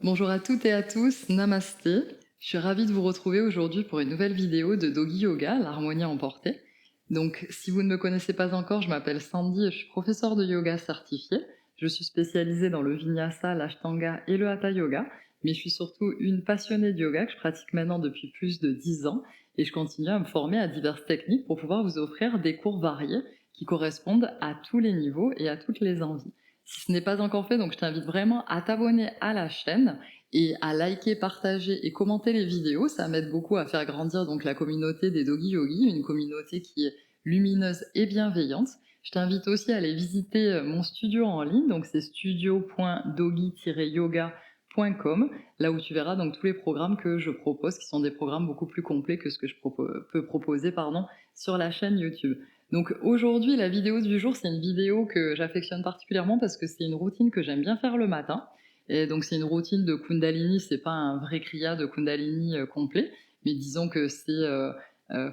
Bonjour à toutes et à tous, namasté. Je suis ravie de vous retrouver aujourd'hui pour une nouvelle vidéo de Doggy Yoga, l'harmonie emportée. Donc, si vous ne me connaissez pas encore, je m'appelle Sandy et je suis professeure de yoga certifiée. Je suis spécialisée dans le vinyasa, l'ashtanga et le hatha yoga, mais je suis surtout une passionnée de yoga que je pratique maintenant depuis plus de 10 ans et je continue à me former à diverses techniques pour pouvoir vous offrir des cours variés qui correspondent à tous les niveaux et à toutes les envies. Si ce n'est pas encore fait, donc je t'invite vraiment à t'abonner à la chaîne et à liker, partager et commenter les vidéos. Ça m'aide beaucoup à faire grandir donc la communauté des Doggy Yogis, une communauté qui est lumineuse et bienveillante. Je t'invite aussi à aller visiter mon studio en ligne, donc c'est studio.doggy-yoga.com, là où tu verras donc tous les programmes que je propose, qui sont des programmes beaucoup plus complets que ce que je peux proposer sur la chaîne YouTube. Donc aujourd'hui, la vidéo du jour, c'est une vidéo que j'affectionne particulièrement parce que c'est une routine que j'aime bien faire le matin. Et donc c'est une routine de Kundalini, c'est pas un vrai kriya de Kundalini complet, mais disons que c'est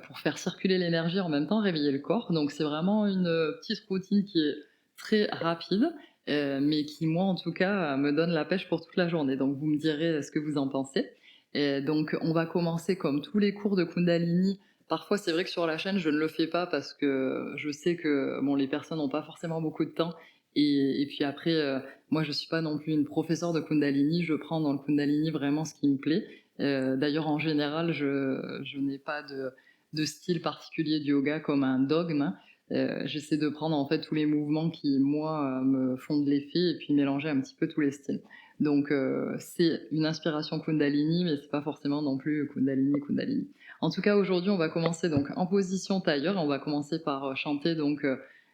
pour faire circuler l'énergie en même temps, réveiller le corps. Donc c'est vraiment une petite routine qui est très rapide, mais qui moi en tout cas me donne la pêche pour toute la journée. Donc vous me direz ce que vous en pensez. Et donc on va commencer comme tous les cours de Kundalini. Parfois, c'est vrai que sur la chaîne, je ne le fais pas parce que je sais que bon, les personnes n'ont pas forcément beaucoup de temps. Et puis après, moi, je suis pas non plus une professeure de Kundalini. Je prends dans le Kundalini vraiment ce qui me plaît. D'ailleurs, en général, je n'ai pas de style particulier de yoga comme un dogme. J'essaie de prendre en fait tous les mouvements qui, moi, me font de l'effet et puis mélanger un petit peu tous les styles. Donc, c'est une inspiration Kundalini, mais c'est pas forcément non plus Kundalini. En tout cas, aujourd'hui, on va commencer donc en position tailleur. On va commencer par chanter donc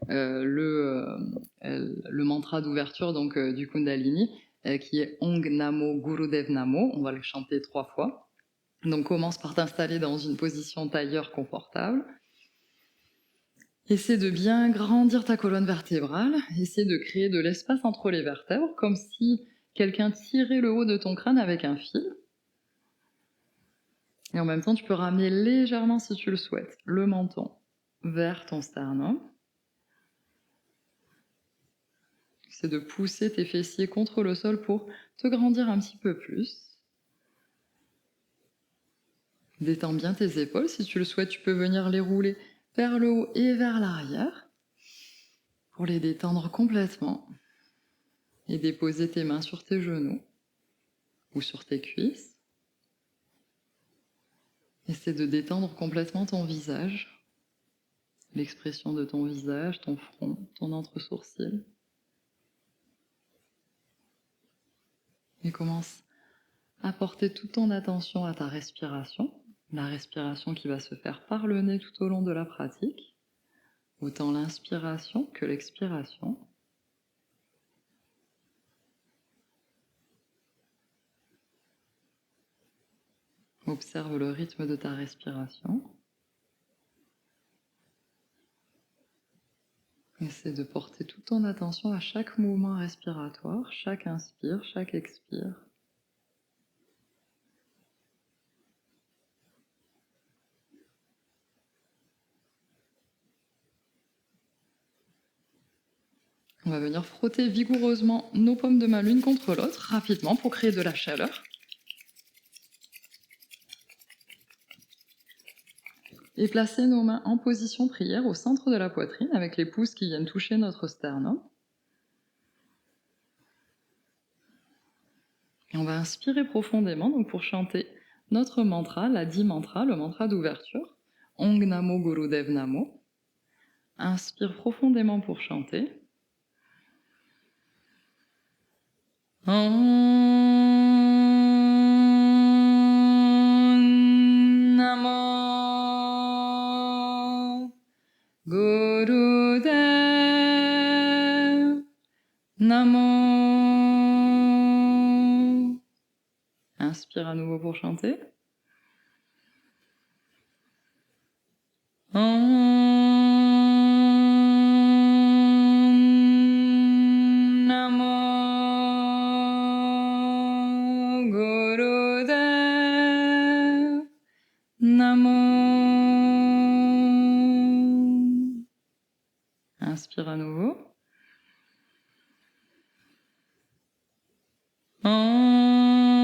le mantra d'ouverture donc du Kundalini, qui est Ong Namo Gurudev Namo. On va le chanter 3 fois. Donc, commence par t'installer dans une position tailleur confortable. Essaie de bien grandir ta colonne vertébrale. Essaie de créer de l'espace entre les vertèbres, comme si quelqu'un tirait le haut de ton crâne avec un fil. Et en même temps, tu peux ramener légèrement, si tu le souhaites, le menton vers ton sternum. C'est de pousser tes fessiers contre le sol pour te grandir un petit peu plus. Détends bien tes épaules. Si tu le souhaites, tu peux venir les rouler vers le haut et vers l'arrière pour les détendre complètement. Et déposer tes mains sur tes genoux ou sur tes cuisses. Essaie de détendre complètement ton visage, l'expression de ton visage, ton front, ton entre-sourcil. Et commence à porter toute ton attention à ta respiration, la respiration qui va se faire par le nez tout au long de la pratique, autant l'inspiration que l'expiration. Observe le rythme de ta respiration. Essaie de porter toute ton attention à chaque mouvement respiratoire, chaque inspire, chaque expire. On va venir frotter vigoureusement nos paumes de main l'une contre l'autre, rapidement, pour créer de la chaleur. Et placer nos mains en position prière au centre de la poitrine, avec les pouces qui viennent toucher notre sternum. Et on va inspirer profondément donc pour chanter notre mantra, l'Adi mantra, le mantra d'ouverture. Ong Namo Gurudev Namo. Inspire profondément pour chanter. Om Namo Gurudev Namo. Inspire à nouveau pour chanter. Om Namo Gurudev Namo. Inspire à nouveau. Om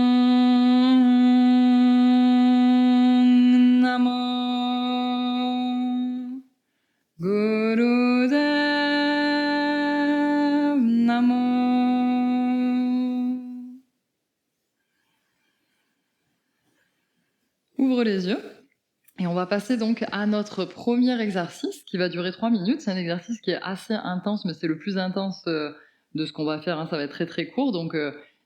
ouvre les yeux. Et on va passer donc à notre premier exercice qui va durer 3 minutes. C'est un exercice qui est assez intense, mais c'est le plus intense de ce qu'on va faire, hein. Ça va être très très court, donc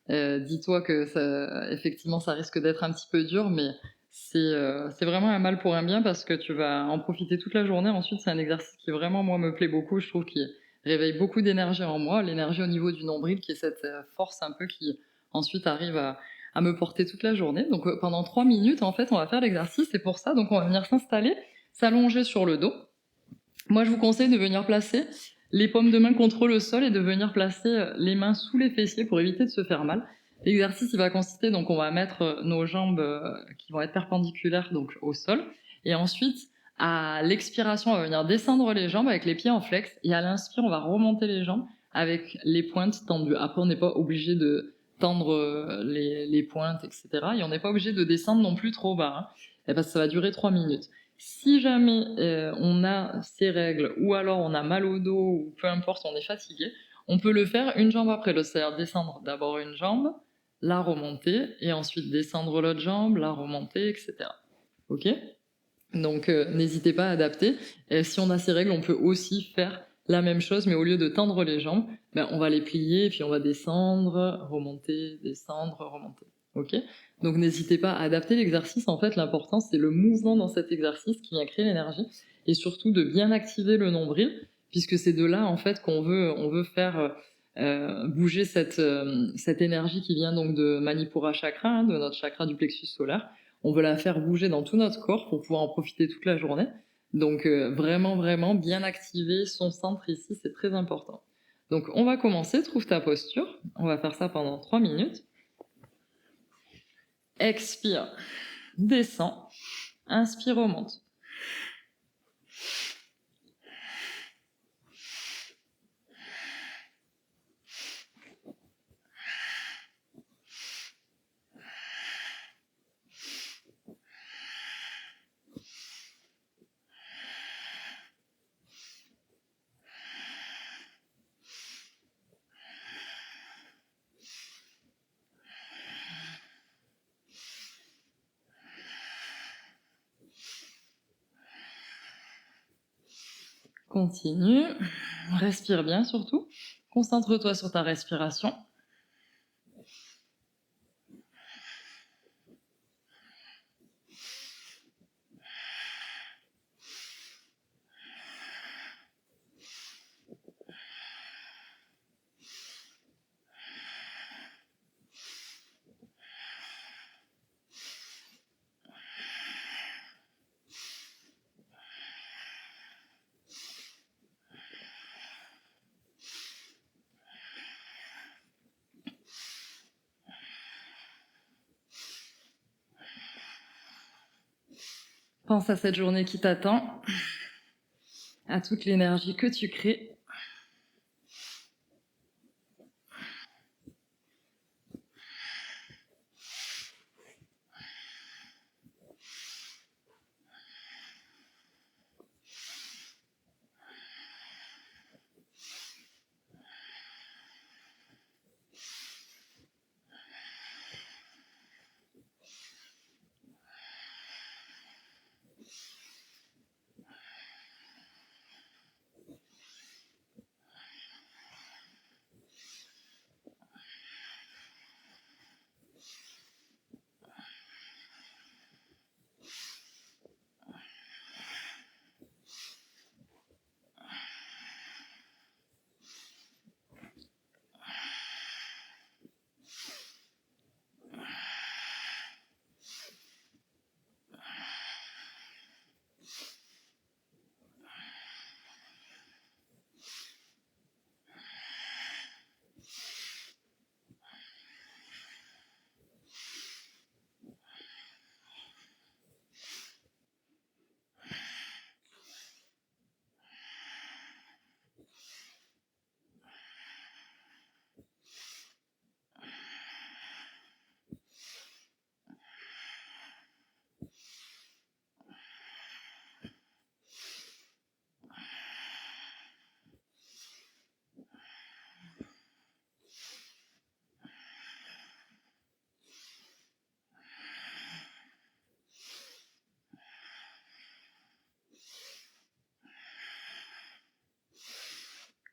dis-toi que effectivement ça risque d'être un petit peu dur, mais c'est vraiment un mal pour un bien parce que tu vas en profiter toute la journée. Ensuite, c'est un exercice qui vraiment, moi, me plaît beaucoup. Je trouve qu'il réveille beaucoup d'énergie en moi, l'énergie au niveau du nombril, qui est cette force un peu qui ensuite arrive à me porter toute la journée. Donc pendant 3 minutes, en fait, on va faire l'exercice. C'est pour ça, donc on va venir s'installer, s'allonger sur le dos. Moi, je vous conseille de venir placer les paumes de main contre le sol et de venir placer les mains sous les fessiers pour éviter de se faire mal. L'exercice, il va consister, donc on va mettre nos jambes qui vont être perpendiculaires donc au sol. Et ensuite, à l'expiration, on va venir descendre les jambes avec les pieds en flex. Et à l'inspire, on va remonter les jambes avec les pointes tendues. Après, on n'est pas obligé de tendre les pointes, etc. Et on n'est pas obligé de descendre non plus trop bas, hein, et parce que ça va durer 3 minutes. Si jamais on a ces règles, ou alors on a mal au dos, ou peu importe, on est fatigué, on peut le faire une jambe après l'autre. C'est-à-dire descendre d'abord une jambe, la remonter, et ensuite descendre l'autre jambe, la remonter, etc. Ok? Donc n'hésitez pas à adapter. Et si on a ces règles, on peut aussi faire la même chose, mais au lieu de tendre les jambes, ben, on va les plier, et puis on va descendre, remonter, descendre, remonter. Ok? Donc n'hésitez pas à adapter l'exercice. En fait, l'important, c'est le mouvement dans cet exercice qui vient créer l'énergie, et surtout de bien activer le nombril, puisque c'est de là, en fait, on veut faire bouger cette énergie qui vient donc de Manipura Chakra, hein, de notre chakra du plexus solaire. On veut la faire bouger dans tout notre corps pour pouvoir en profiter toute la journée. Donc vraiment, vraiment bien activer son centre ici, c'est très important. Donc on va commencer, trouve ta posture. On va faire ça pendant 3 minutes. Expire, descend. Inspire, remonte. Continue. Respire bien surtout. Concentre-toi sur ta respiration. Pense à cette journée qui t'attend, à toute l'énergie que tu crées.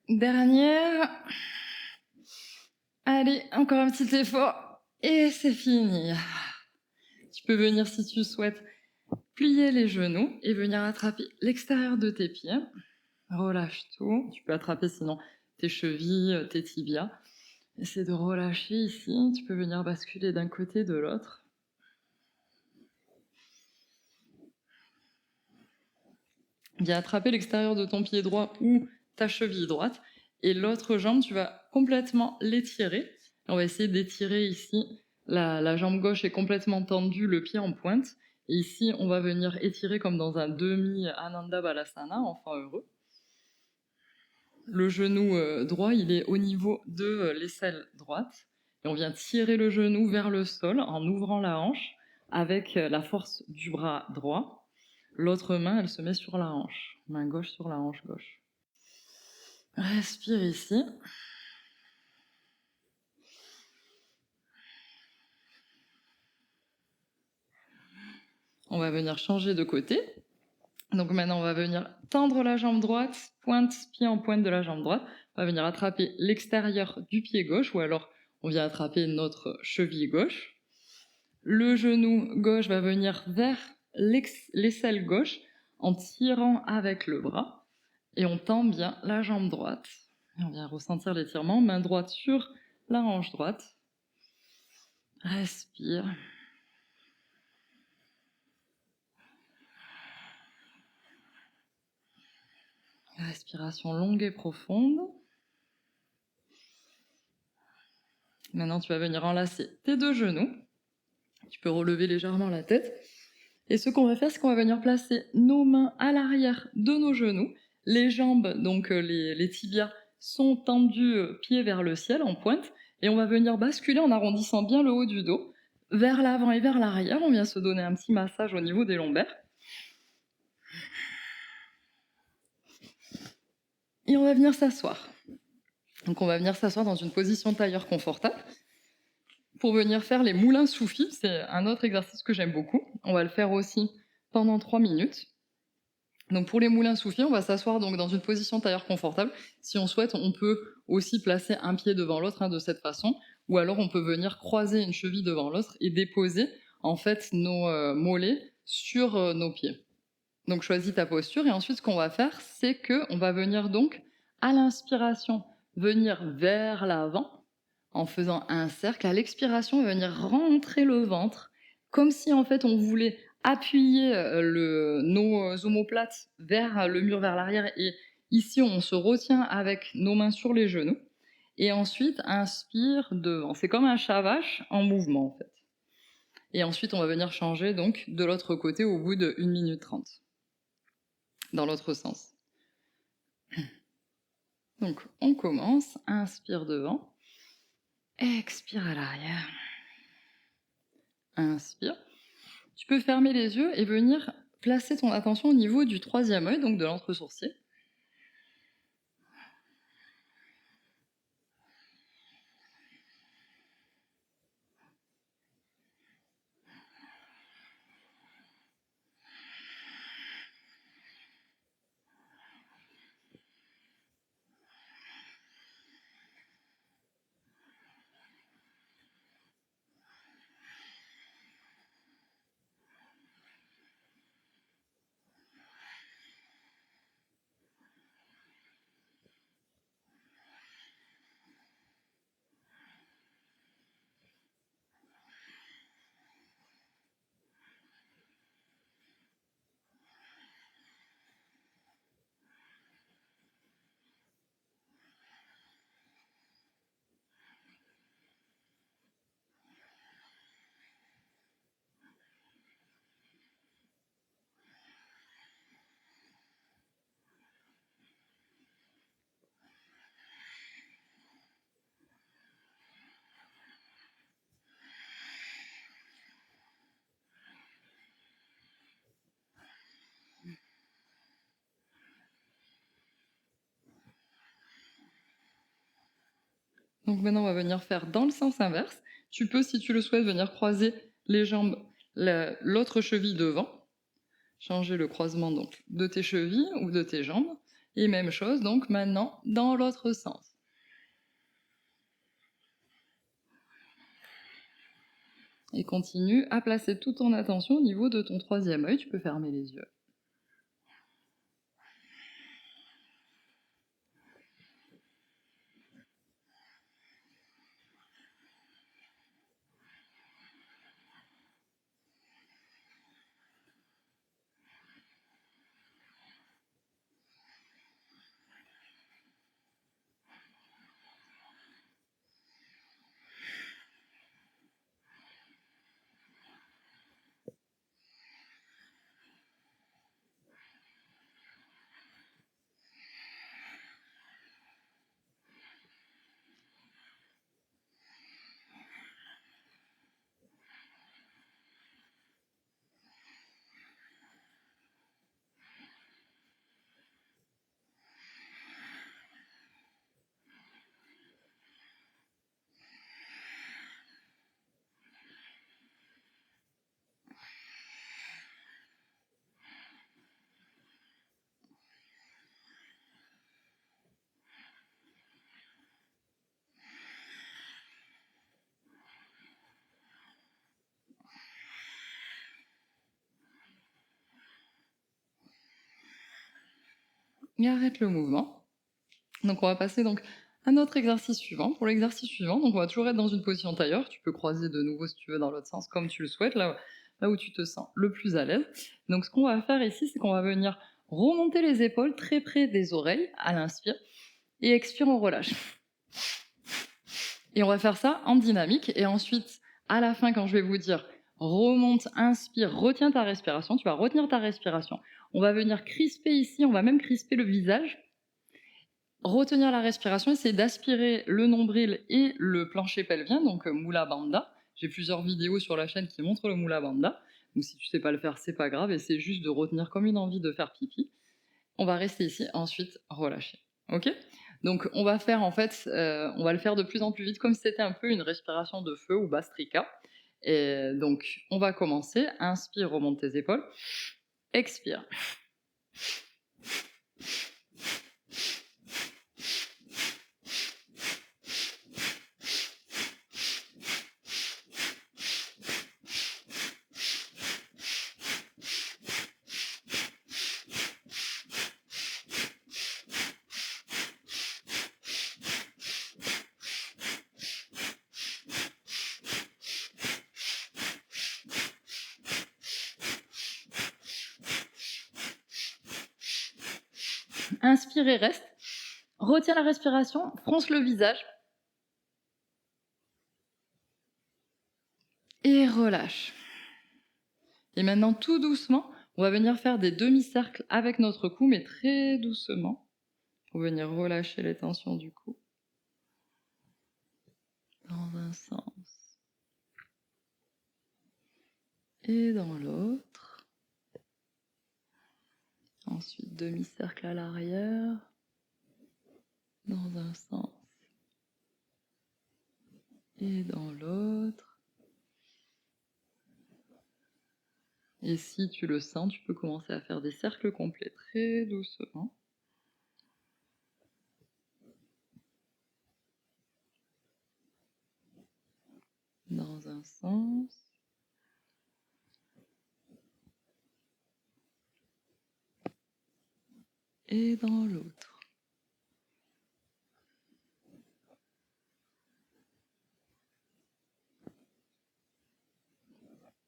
Dernière. Allez, encore un petit effort. Et c'est fini. Tu peux venir, si tu souhaites, plier les genoux et venir attraper l'extérieur de tes pieds. Relâche tout. Tu peux attraper sinon tes chevilles, tes tibias. Essaie de relâcher ici. Tu peux venir basculer d'un côté, de l'autre. Viens attraper l'extérieur de ton pied droit ou ta cheville droite. Et l'autre jambe, tu vas complètement l'étirer. On va essayer d'étirer ici. La jambe gauche est complètement tendue, le pied en pointe. Et ici, on va venir étirer comme dans un demi-Ananda Balasana, enfant heureux. Le genou droit, il est au niveau de l'aisselle droite. Et on vient tirer le genou vers le sol en ouvrant la hanche avec la force du bras droit. L'autre main, elle se met sur la hanche. Main gauche sur la hanche gauche. Respire ici. On va venir changer de côté. Donc maintenant, on va venir tendre la jambe droite, pointe, pied en pointe de la jambe droite. On va venir attraper l'extérieur du pied gauche, ou alors on vient attraper notre cheville gauche. Le genou gauche va venir vers l'aisselle gauche en tirant avec le bras. Et on tend bien la jambe droite. Et on vient ressentir l'étirement. Main droite sur la hanche droite. Respire. Respiration longue et profonde. Maintenant, tu vas venir enlacer tes deux genoux. Tu peux relever légèrement la tête. Et ce qu'on va faire, c'est qu'on va venir placer nos mains à l'arrière de nos genoux. Les jambes, donc les tibias, sont tendus, pieds vers le ciel, en pointe. Et on va venir basculer en arrondissant bien le haut du dos, vers l'avant et vers l'arrière. On vient se donner un petit massage au niveau des lombaires. Et on va venir s'asseoir. Donc on va venir s'asseoir dans une position tailleur confortable. Pour venir faire les moulins soufis, c'est un autre exercice que j'aime beaucoup. On va le faire aussi pendant 3 minutes. Donc pour les moulins soufis, on va s'asseoir donc dans une position tailleur confortable. Si on souhaite, on peut aussi placer un pied devant l'autre de cette façon, ou alors on peut venir croiser une cheville devant l'autre et déposer en fait nos mollets sur nos pieds. Donc choisis ta posture et ensuite ce qu'on va faire, c'est que on va venir donc à l'inspiration venir vers l'avant en faisant un cercle. À l'expiration, on va venir rentrer le ventre comme si en fait on voulait appuyer nos omoplates vers le mur vers l'arrière et ici on se retient avec nos mains sur les genoux et ensuite inspire devant. C'est comme un chavache en mouvement en fait. Et ensuite on va venir changer donc de l'autre côté au bout de 1 minute 30. Dans l'autre sens. Donc on commence, inspire devant, expire à l'arrière, inspire. Tu peux fermer les yeux et venir placer ton attention au niveau du troisième œil, donc de l'entre-sourcil. Donc maintenant, on va venir faire dans le sens inverse. Tu peux, si tu le souhaites, venir croiser les jambes, l'autre cheville devant. Changer le croisement donc de tes chevilles ou de tes jambes. Et même chose, donc maintenant, dans l'autre sens. Et continue à placer toute ton attention au niveau de ton troisième œil. Tu peux fermer les yeux. Et arrête le mouvement. Donc on va passer donc à notre exercice suivant. Pour l'exercice suivant, donc on va toujours être dans une position tailleur. Tu peux croiser de nouveau si tu veux dans l'autre sens comme tu le souhaites, là où tu te sens le plus à l'aise. Donc ce qu'on va faire ici, c'est qu'on va venir remonter les épaules très près des oreilles à l'inspire et expire, on relâche. Et on va faire ça en dynamique et ensuite à la fin quand je vais vous dire remonte, inspire, retiens ta respiration, tu vas retenir ta respiration. On va venir crisper ici, on va même crisper le visage. Retenir la respiration, essayer d'aspirer le nombril et le plancher pelvien, donc Mula Bandha. J'ai plusieurs vidéos sur la chaîne qui montrent le Mula Bandha. Donc si tu sais pas le faire, c'est pas grave, essaie juste de retenir comme une envie de faire pipi. On va rester ici, ensuite relâcher. Ok? Donc on va faire en fait, on va le faire de plus en plus vite, comme si c'était un peu une respiration de feu ou Bastrika. Et donc on va commencer. Inspire, remonte tes épaules. Expire. Inspire et reste. Retiens la respiration, fronce le visage. Et relâche. Et maintenant, tout doucement, on va venir faire des demi-cercles avec notre cou, mais très doucement, pour venir relâcher les tensions du cou. Dans un sens. Et dans l'autre. Ensuite, demi-cercle à l'arrière. Dans un sens. Et dans l'autre. Et si tu le sens, tu peux commencer à faire des cercles complets très doucement. Dans un sens. Et dans l'autre.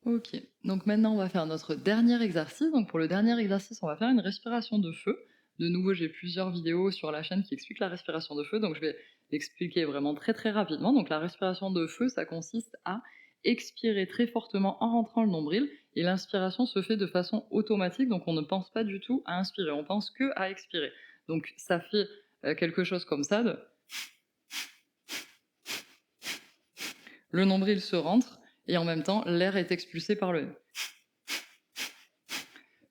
Ok, donc maintenant on va faire notre dernier exercice. Donc pour le dernier exercice, on va faire une respiration de feu. De nouveau, j'ai plusieurs vidéos sur la chaîne qui expliquent la respiration de feu, donc je vais l'expliquer vraiment très très rapidement. Donc la respiration de feu, ça consiste à expirer très fortement en rentrant le nombril, et l'inspiration se fait de façon automatique, donc on ne pense pas du tout à inspirer, on pense que à expirer. Donc ça fait quelque chose comme ça, le nombril se rentre, et en même temps, l'air est expulsé par le nez.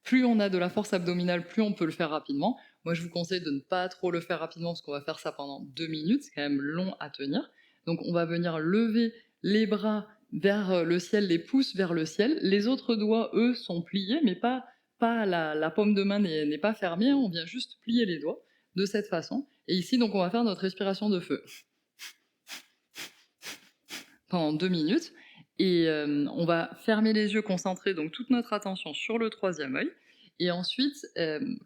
Plus on a de la force abdominale, plus on peut le faire rapidement. Moi, je vous conseille de ne pas trop le faire rapidement parce qu'on va faire ça pendant 2 minutes, c'est quand même long à tenir. Donc on va venir lever les bras vers le ciel, les pouces vers le ciel. Les autres doigts, eux, sont pliés, mais pas la paume de main n'est pas fermée, on vient juste plier les doigts. de cette façon. Et ici, donc, on va faire notre respiration de feu pendant 2 minutes. Et on va fermer les yeux, concentrer donc toute notre attention sur le troisième œil. Et ensuite,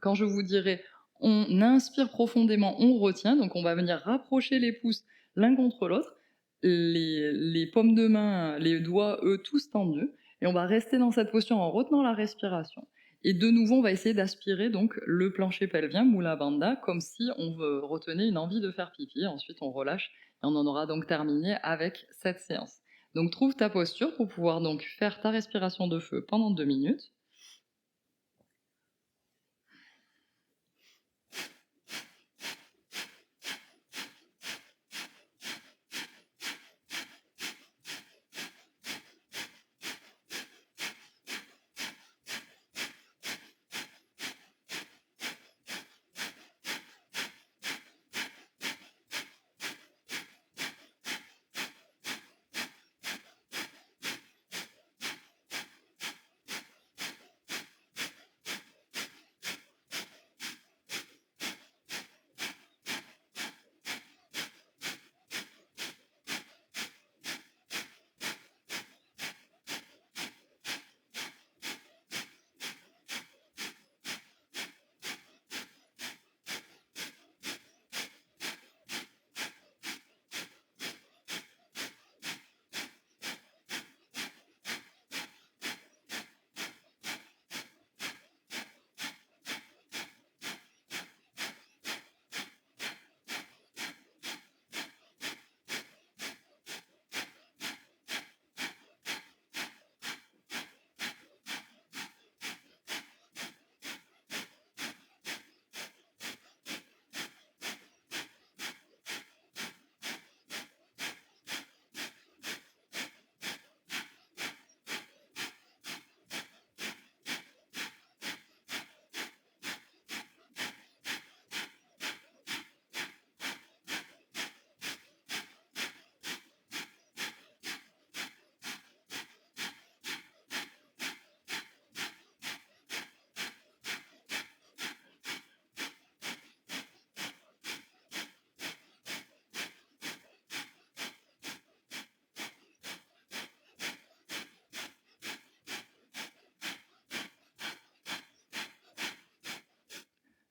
quand je vous dirai on inspire profondément, on retient, donc on va venir rapprocher les pouces l'un contre l'autre, les paumes de main, les doigts, eux, tous tendus, et on va rester dans cette posture en retenant la respiration. Et de nouveau, on va essayer d'aspirer donc le plancher pelvien, Mula Bandha, comme si on retenait une envie de faire pipi. Ensuite, on relâche et on en aura donc terminé avec cette séance. Donc trouve ta posture pour pouvoir donc faire ta respiration de feu pendant 2 minutes.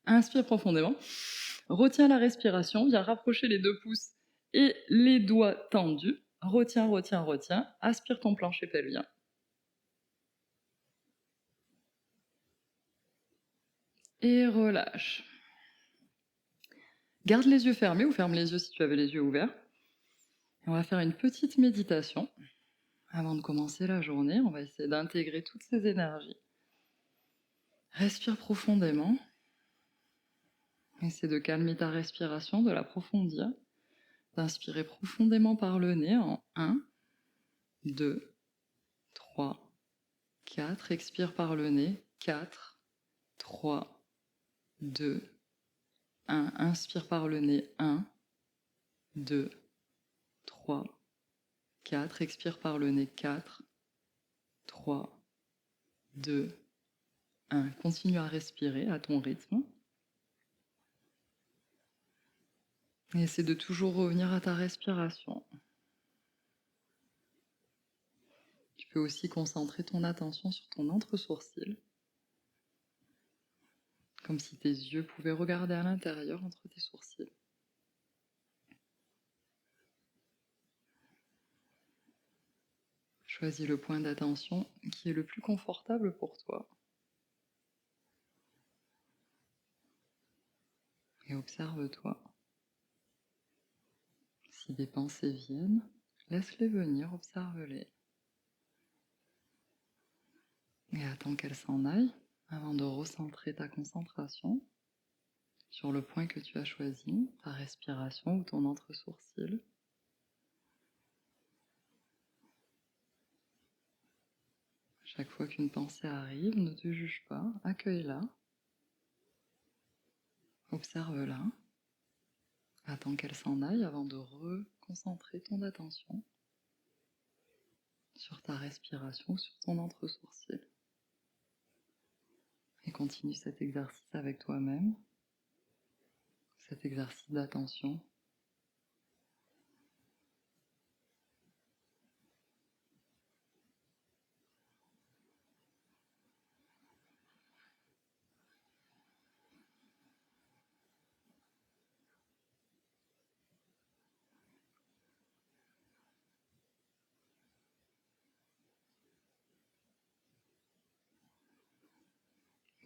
Inspire profondément. Retiens la respiration, viens rapprocher les 2 pouces et les doigts tendus. Retiens, retiens, retiens. Aspire ton plancher pelvien. Et relâche. Garde les yeux fermés ou ferme les yeux si tu avais les yeux ouverts. Et on va faire une petite méditation avant de commencer la journée. On va essayer d'intégrer toutes ces énergies. Respire profondément. Essaie de calmer ta respiration, de l'approfondir. D'inspirer profondément par le nez en 1, 2, 3, 4. Expire par le nez. 4, 3, 2, 1. Inspire par le nez. 1, 2, 3, 4. Expire par le nez. 4, 3, 2, 1. Continue à respirer à ton rythme. Et essaie de toujours revenir à ta respiration. Tu peux aussi concentrer ton attention sur ton entre-sourcil, comme si tes yeux pouvaient regarder à l'intérieur entre tes sourcils. Choisis le point d'attention qui est le plus confortable pour toi. Et observe-toi. Si des pensées viennent, laisse-les venir, observe-les. Et attends qu'elles s'en aillent avant de recentrer ta concentration sur le point que tu as choisi, ta respiration ou ton entre-sourcil. Chaque fois qu'une pensée arrive, ne te juge pas, accueille-la, observe-la, attends qu'elle s'en aille avant de reconcentrer ton attention sur ta respiration ou sur ton entre-sourcil. Et continue cet exercice avec toi-même, cet exercice d'attention.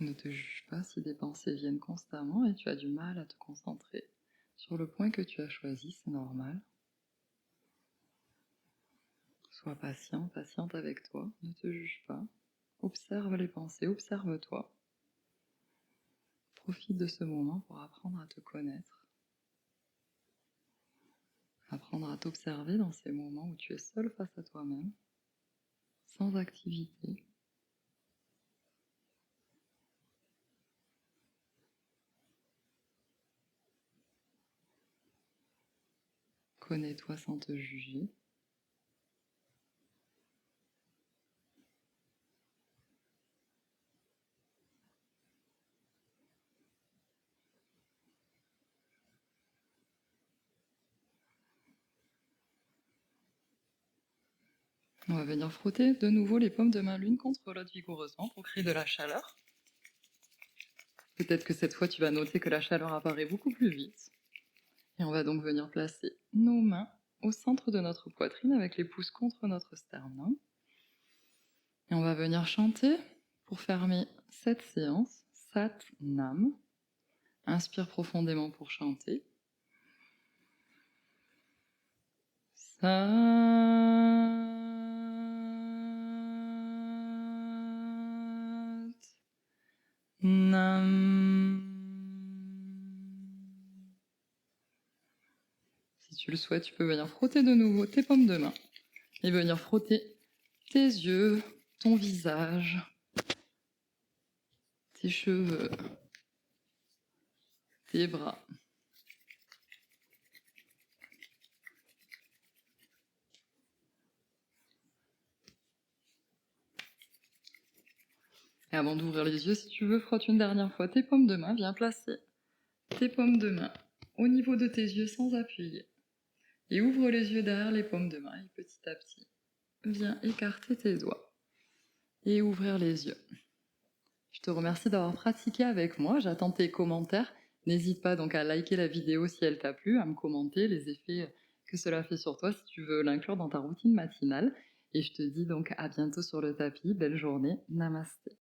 Ne te juge pas si des pensées viennent constamment et tu as du mal à te concentrer sur le point que tu as choisi, c'est normal. Sois patient, patiente avec toi, ne te juge pas. Observe les pensées, observe-toi. Profite de ce moment pour apprendre à te connaître. Apprendre à t'observer dans ces moments où tu es seul face à toi-même, sans activité. Connais-toi sans te juger. On va venir frotter de nouveau les paumes de main l'une contre l'autre vigoureusement pour créer de la chaleur. Peut-être que cette fois tu vas noter que la chaleur apparaît beaucoup plus vite. Et on va donc venir placer nos mains au centre de notre poitrine avec les pouces contre notre sternum. Et on va venir chanter pour fermer cette séance, Sat Nam. Inspire profondément pour chanter. Sat Nam. Si tu le souhaites, tu peux venir frotter de nouveau tes paumes de main et venir frotter tes yeux, ton visage, tes cheveux, tes bras. Et avant d'ouvrir les yeux, si tu veux, frotte une dernière fois tes paumes de main, viens placer tes paumes de main au niveau de tes yeux sans appuyer. Et ouvre les yeux derrière les paumes de main et petit à petit, viens écarter tes doigts et ouvrir les yeux. Je te remercie d'avoir pratiqué avec moi, j'attends tes commentaires. N'hésite pas donc à liker la vidéo si elle t'a plu, à me commenter les effets que cela fait sur toi si tu veux l'inclure dans ta routine matinale. Et je te dis donc à bientôt sur le tapis, belle journée, namasté.